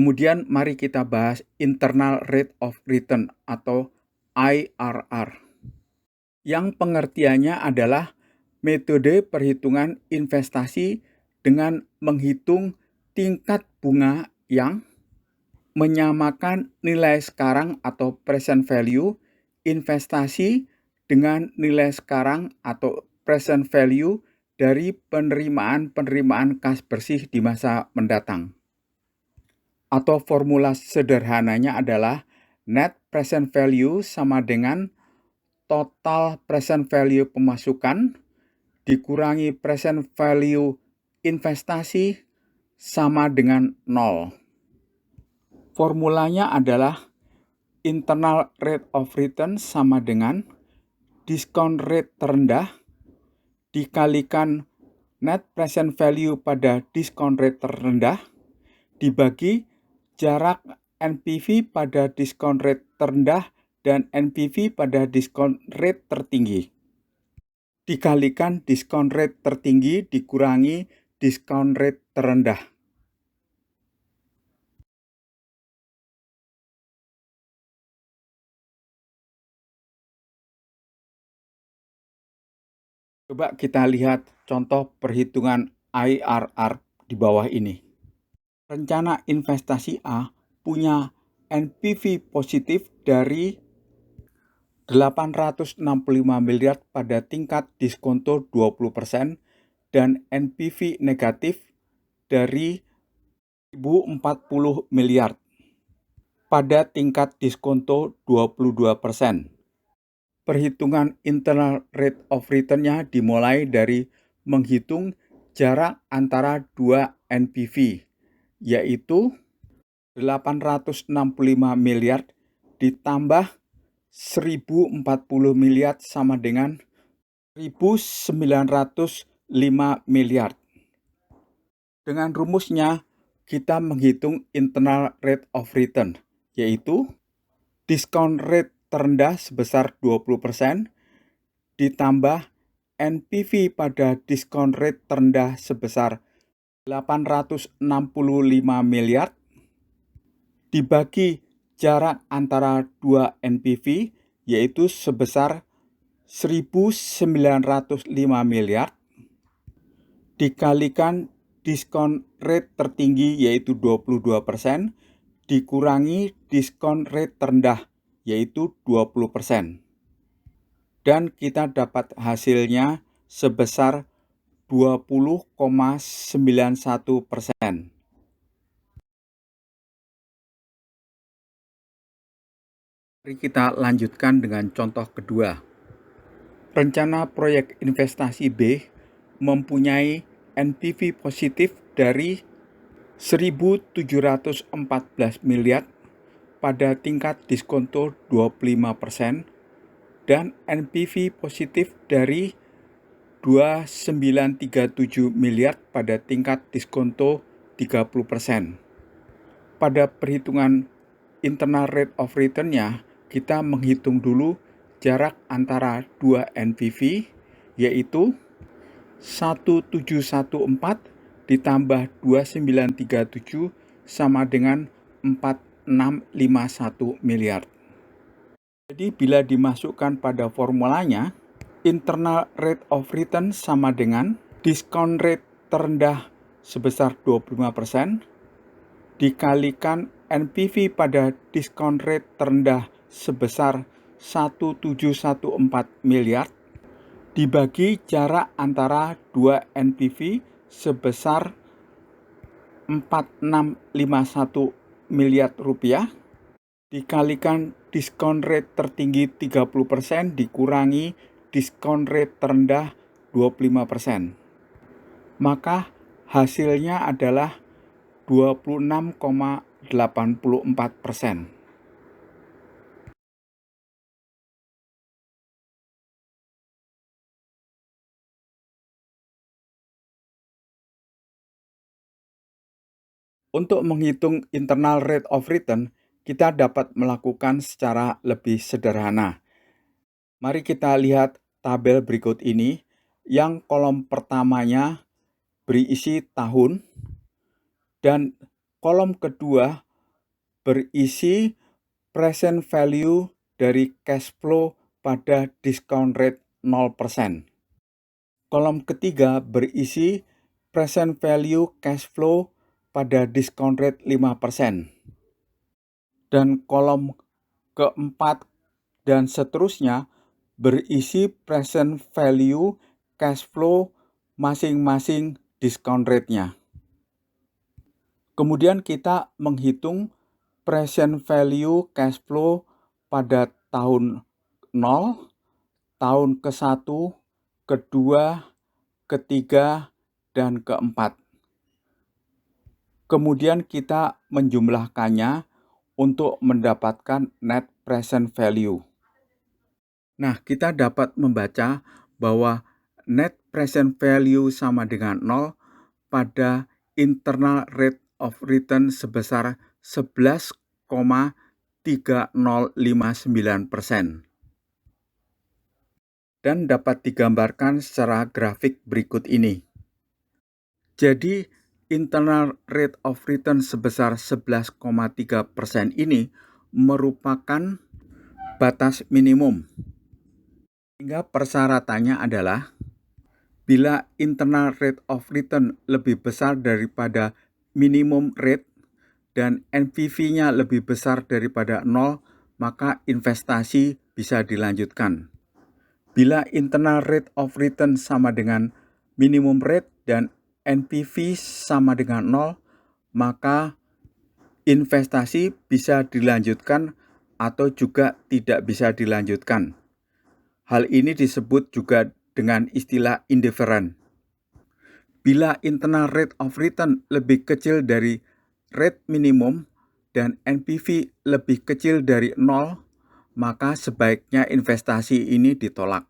Kemudian mari kita bahas internal rate of return atau IRR. Yang pengertiannya adalah metode perhitungan investasi dengan menghitung tingkat bunga yang menyamakan nilai sekarang atau present value investasi dengan nilai sekarang atau present value dari penerimaan kas bersih di masa mendatang. Atau formula sederhananya adalah net present value sama dengan total present value pemasukan dikurangi present value investasi sama dengan 0. Formulanya adalah internal rate of return sama dengan discount rate terendah dikalikan net present value pada discount rate terendah dibagi jarak NPV pada discount rate terendah dan NPV pada discount rate tertinggi. Dikalikan discount rate tertinggi dikurangi discount rate terendah. Coba kita lihat contoh perhitungan IRR di bawah ini. Rencana investasi A punya NPV positif dari 865 miliar pada tingkat diskonto 20% dan NPV negatif dari 1.040 miliar pada tingkat diskonto 22%. Perhitungan internal rate of return-nya dimulai dari menghitung jarak antara dua NPV, yaitu 865 miliar ditambah 1.040 miliar sama dengan 1.905 miliar. Dengan rumusnya, kita menghitung internal rate of return, yaitu discount rate terendah sebesar 20% ditambah NPV pada discount rate terendah sebesar 865 miliar dibagi jarak antara dua NPV yaitu sebesar 1.905 miliar dikalikan diskon rate tertinggi yaitu 22% dikurangi diskon rate terendah yaitu 20%. Dan kita dapat hasilnya sebesar 20,91%. Mari kita lanjutkan dengan contoh kedua. Rencana proyek investasi B mempunyai NPV positif dari 1.714 miliar pada tingkat diskonto 25% dan NPV positif dari 2.937 miliar pada tingkat diskonto 30%. Pada perhitungan internal rate of return-nya, kita menghitung dulu jarak antara dua NPV, yaitu 1.714 ditambah 2.937 sama dengan 4.651 miliar. Jadi bila dimasukkan pada formulanya, internal rate of return sama dengan discount rate terendah sebesar 25% dikalikan NPV pada discount rate terendah sebesar 1.714 miliar dibagi jarak antara dua NPV sebesar 4.651 miliar rupiah dikalikan diskon rate tertinggi 30% dikurangi diskon rate terendah 25%. Maka hasilnya adalah 26,84%. Untuk menghitung internal rate of return, kita dapat melakukan secara lebih sederhana. Mari kita lihat tabel berikut ini, yang kolom pertamanya berisi tahun, dan kolom kedua berisi present value dari cash flow pada discount rate 0%. Kolom ketiga berisi present value cash flow pada discount rate 5%. Dan kolom keempat dan seterusnya berisi present value cash flow masing-masing discount rate-nya. Kemudian kita menghitung present value cash flow pada tahun 0, tahun ke-1, kedua, ketiga, dan keempat. Kemudian kita menjumlahkannya untuk mendapatkan net present value. Nah, kita dapat membaca bahwa net present value sama dengan 0 pada internal rate of return sebesar 11,3059%. Dan dapat digambarkan secara grafik berikut ini. Jadi, internal rate of return sebesar 11,3% ini merupakan batas minimum. Sehingga persyaratannya adalah bila internal rate of return lebih besar daripada minimum rate dan NPV-nya lebih besar daripada 0, maka investasi bisa dilanjutkan. Bila internal rate of return sama dengan minimum rate dan NPV sama dengan 0, maka investasi bisa dilanjutkan atau juga tidak bisa dilanjutkan. Hal ini disebut juga dengan istilah indifferent. Bila internal rate of return lebih kecil dari rate minimum dan NPV lebih kecil dari 0, maka sebaiknya investasi ini ditolak.